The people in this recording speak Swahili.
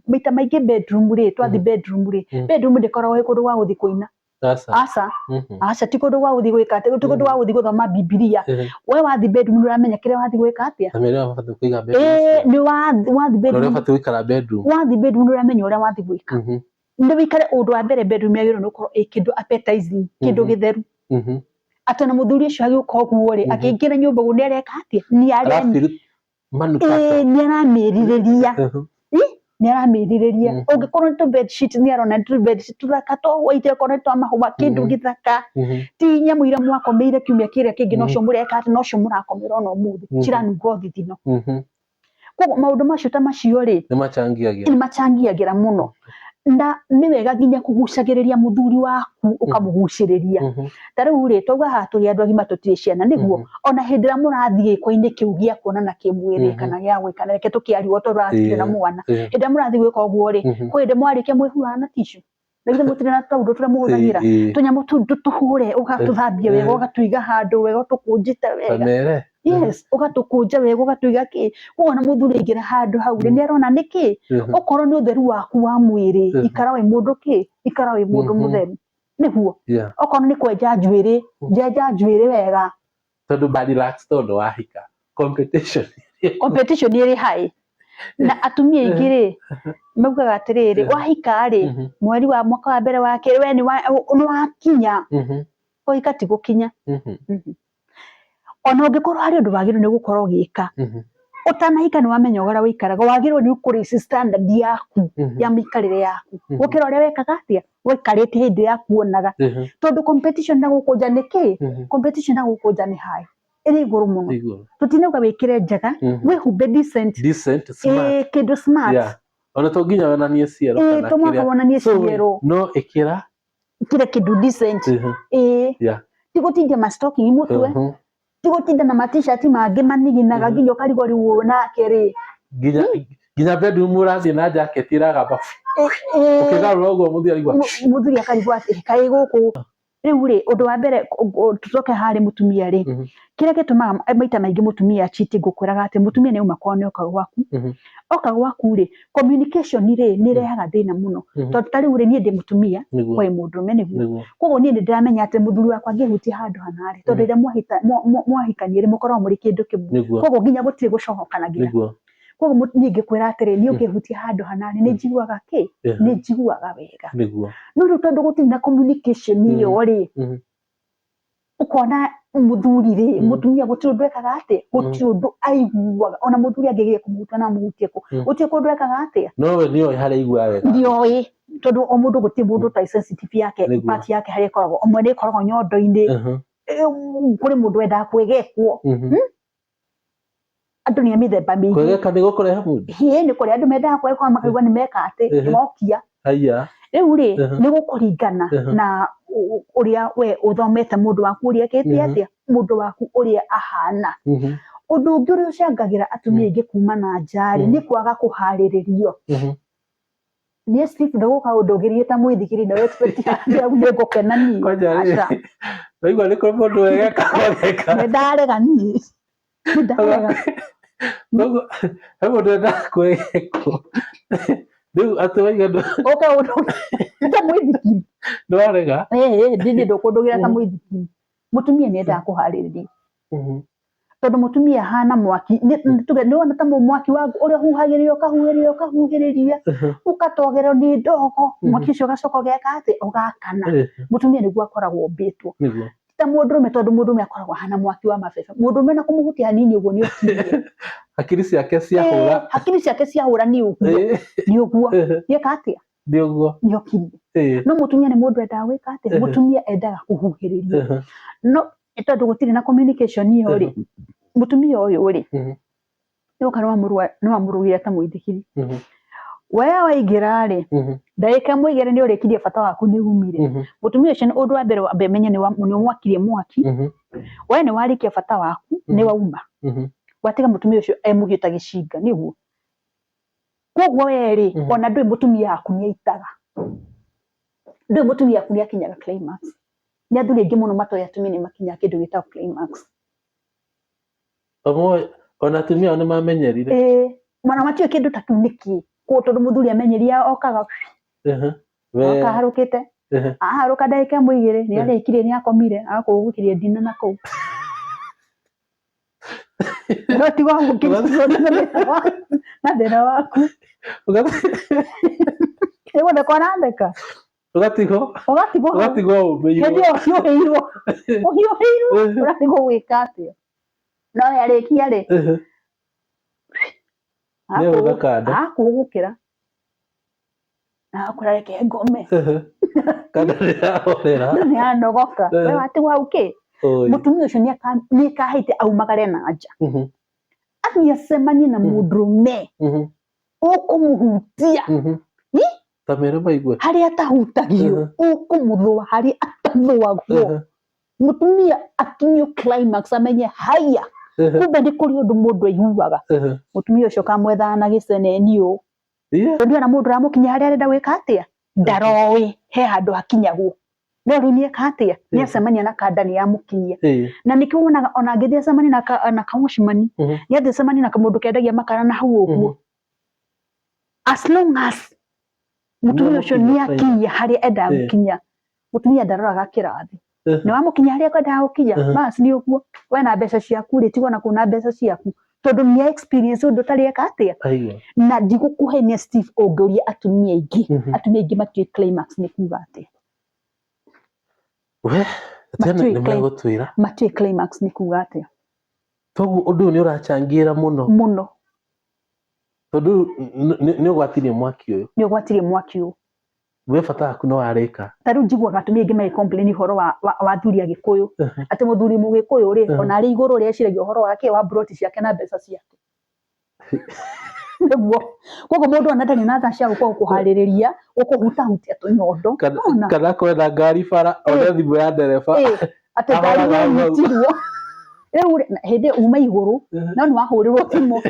maita maingĩ bedroom rĩ twathi bedroom rĩ bedroom ndĩkoragwo ĩ kũndũ gwa gũthi kũina aca ti kũndũ gwa gũthi gwĩka atĩ ti kũndũ gwa gũthi gũthoma bibilia we wathi bedroom ũramenya kĩrĩa wathi gwĩka atĩa nĩ wathi bedroom wathi bedroom ũramenya ũrĩa wathi gwĩka nĩ wĩkare ũndũ wa mbere bedroom yagĩrĩirwo nĩ gũkorwo ĩ kĩndũ appetizing kĩndũ gĩtheru atĩ na mũthuri ũcio agĩũka ũguo rĩ akĩingĩra nyũmba ũguo nĩ areka atĩa nĩ aramĩrirĩria ũngĩkorwo nĩ bed sheet nĩ arona nĩ bed sheet tũthaka tũhũaite okorwo nĩ twa mahũa kĩndũ gĩthaka ti nyamũ iria mwakomeire kiumia kĩrĩa kĩngĩ nocio mũreka atĩ nocio mũrakomera ona ũmũthĩ ciranunga ũthithino koguo maũndũ macio ta macio rĩ nĩ machangiagĩra mũno na nĩ wega nginya kũgucagĩrĩria mũthuri waku ũkamũgucĩrĩria ta rĩu rĩ twauga haha tũrĩ andũ agima tũtirĩ ciana nĩguo ona hĩndĩ ĩrĩa mũrathiĩ gĩko-inĩ kĩu gĩa kuonana kĩmwĩrĩ kana gĩa gwĩka reke tũkĩario tondũ tũratirĩ na mwana hĩndĩ ĩrĩa mũrathiĩ gwĩka ũguo rĩ kwĩ hĩndĩ mwarĩkia mwĩhuraga na tissue na githĩ mũtirĩ na tũndũ tũrĩa mũhũthagĩra tũnyamũ tũu tũhũre ũgatũthambia wega ũgatũiga handũ wega ũtũkũnjĩte wega yes ũgatũkũnja wega ũgatũiga kĩ ũguo na mũthuri aingĩra handũ hau rĩ nĩ arona nĩkĩ okorwo nĩ ũtheru waku wa mwĩrĩ ikara wĩ mũndũ kĩ ikara wĩ mũndũ mũtheru nĩguo okorwo nĩ kwenja njuĩrĩ wega tondũ ba relax tondũ wahika competition nĩ ĩrĩ high na atumia aingĩ rĩ maugaga atĩrĩrĩ wahika rĩ mweri wa mwaka wa mbere wa kerĩ we nĩ wakinya kũhika ti gũkinya ona ũngĩkorwo harĩ ũndũ wagĩrĩirwo nĩ gũkorwo ũgĩka ũtanahika nĩ wamenya ũrĩa wĩikaraga wagĩrĩirwo nĩ gũkũrĩci standard yaku ya mĩikarĩre yaku gũkĩra ũrĩa wekaga atĩa waikarĩte hĩndĩ ya kuonaga tondũ competition na gũkũ nja nĩ kĩ competition na gũkũ nja nĩ high ĩrĩ igũrũ mũno tũtinauga wĩkĩre njega wĩhumbe decent smart kĩndũ smart ona to nginya wonanie ciero kana kĩrĩa wonanie ciero no ĩkĩra kĩndũ decent ti gũtindia ma stocking mũtwe ti gũtinda na ma-t-shirt mangĩ maniginaga nginya ũkarigwo rĩu nake rĩ nginya bedroom ũrathiĩ na jacket ĩragamba ũkĩgarũra ũguo mũthuri akarigwo atĩ kaĩ gũkũ rĩu rĩ ũndũ wa mbere tũcoke harĩ mũtumia rĩ kĩrĩa gĩtũmaga maita maingĩ mũtumia cheat ngũkwĩraga atĩ mũtumia nĩ auma kwao nĩ oka gwaku rĩ communication rĩ nĩ ĩrehaga thĩna mũno tondũ ta rĩu rĩ niĩ ndĩ mũtumia we mũndũrũme nĩguo koguo niĩ nĩ ndĩramenya atĩ mũthuri wakwa angĩhutia handũ hana rĩ tondũ rĩrĩa mwahikania rĩ mũkoragwo mũrĩ kĩndũ kĩmwe koguo nginya gũtirĩ gũcohokanagia koguo niĩ ngĩkwĩra atĩrĩ niĩ ũngĩhutia handũ hana rĩ nĩ njiguaga kĩ nĩ njiguaga wega no rĩu tondũ gũtirĩ na communication ĩyo rĩ ũkona mũthuri rĩ mũtumia gũtirĩ ũndũ ekaga atĩ gũtirĩ ũndũ aiguaga ona mũthuri angĩgĩa kũmũhutia na mũhutie kũ gũtirĩ kũndũ ekaga atĩa no we nĩoĩ harĩa aigua wega nĩoĩ tondũ o mũndũ gũtirĩ mũndũ ta sensitive yake part yake harĩa ĩkoragwo ũmwe nĩ ĩkoragwo nyondo-inĩ kũrĩ mũndũ wendaga kwĩgekwo andũ nĩ a mĩthemba mĩingĩ kwĩgeka nĩ gũkũreha mũndũ nĩ kũrĩ andũ mendaga kwĩgekwo makaigua nĩ meka atĩ mokia rĩu rĩ nĩ gũkũringana na ũrĩa we ũthomete mũndũ waku ũrĩa ekĩte atĩa mũndũ waku ũrĩa ahana ũndũ ũngĩ ũrĩa ũcangagĩra atumia aingĩ kuma na nja rĩ nĩ kwaga kũharĩrĩrio niĩ Steve ndagũka ũndũ ũgĩrie ta mwĩthikiri na expect nĩ ngũkena niĩ waigua nĩ kũrĩ mũndũ wegeka nĩ ndarega niĩ koguo he mũndũ wendaga kwĩgekwo rĩu atĩ waiga oke ũndũ ta mwĩthikiri ndwarega ndĩ ndũkũndũgĩra ta mwĩthikiri mũtumia nĩ endaga kũharĩrĩrio tondũ mũtumia ahana mwaki nĩ wona ta mwaki ũrĩa ũkahuhĩrĩria ũkatogerwo nĩ ndogo mwaki ũcio ũgacoka ũgeka atĩ ũgakana mũtumia nĩguo akoragwo mbĩtwo ta mũndũrũme tondũ mũndũrũme akoragwo ahana mwaki wa mabebe mũndũrũme na kũmũhutia hanini ũguo nĩ ũkirie hakiri ciake ciahũra nĩ ũguo gĩka atĩa nĩ ũkirie no mũtumia nĩ mũndũ endaga gwĩka atĩa mũtumia endaga kũhuhĩrĩrio no tondũ gũtirĩ na communication ĩyo rĩ mũtumia ũyũ rĩ nĩwoka nĩ wamũrugire ta mũithikiri we waingĩra rĩ ndagĩka ĩmwe igĩrĩ nĩ ũrĩkirie bata waku nĩ umire mũtumia ũcio ũndũ wa mbere wambe menye nĩ mwakirie mwaki we nĩ warĩkia bata waku nĩ wauma watiga mũtumia ũcio emũhiũ ta gĩcinga nĩguo koguo we rĩ ona ndũĩ mũtumia waku nĩ aitaga ndũĩ mũtumia waku nĩ akinyaga climax nĩ athuri aingĩ mũno matoĩ atumia nĩ makinyaga kĩndũ gĩtagwo climax ona atumia nĩ mamenyerire mana matiũĩ kĩndũ ta kĩu nĩkĩ ko tondu muthuri amenyeria okaga akaharukite aharuka ndagika mwigire ni arikire ni akomire akugukirie ndina na kuu no tigo ngukizwo na ndera waku ego ndakona ndeka ugatigo umenyo hiyo uratigo wikate no yarikia ri akugukira akurareke ngome kana ni anogoka we watigwa uke mutumia ucio ni kahite aumagare na aja aniacemanie na mundurume ukumuhutia tamera maigwe hari atahutagio ukumuthua hari atathuagwo mutumia akinyo climax amenye haya kumbe ndi kuri undu mundu aiguaga mutumia ucio kamwetha na giceneni u ndio na mundu ramukinya hari arenda gwika atia ndarowi he handu hakinyagwo no riu ni ekatia ni acemania na kandani ya mukinyia na nikiwona ona ngithia acemania na kamucimani ni athi acemania na kamundu kendagia makara na hau uguo as long as mutumia ucio ni akinya hari enda gukinya mutumia ndaroraga kirathi ni wamukinya hari akwenda gukinya bas ni uguo we na mbeca ciaku ri tigona kuna mbeca ciaku tondu ni experience undu tari ekatia na ndigukuhe ni Steve ongoria atumia ingi matui climax ni kuga atia we tena ni megutwira matui climax ni kuga atia togu undu ni urachangira muno tondu ni ugwatirie mwaki uyu we bata aku no arika taru njiguaga atumia ingi mai complain horo wa thuri agikuyu ati muthuri mugikuyu ri ona ari iguru ri eciragia horo wake wa broti ciake na mbeca ciake niguo koguo mundu anata ni natha cia gukorwo kuhaririria ukuhutahutia tunyondo kana kwenda ngari bara ona thimu ya ndereba ati ngari ni nyitirwo riu hindi uma iguru no ni wahurirwo thimu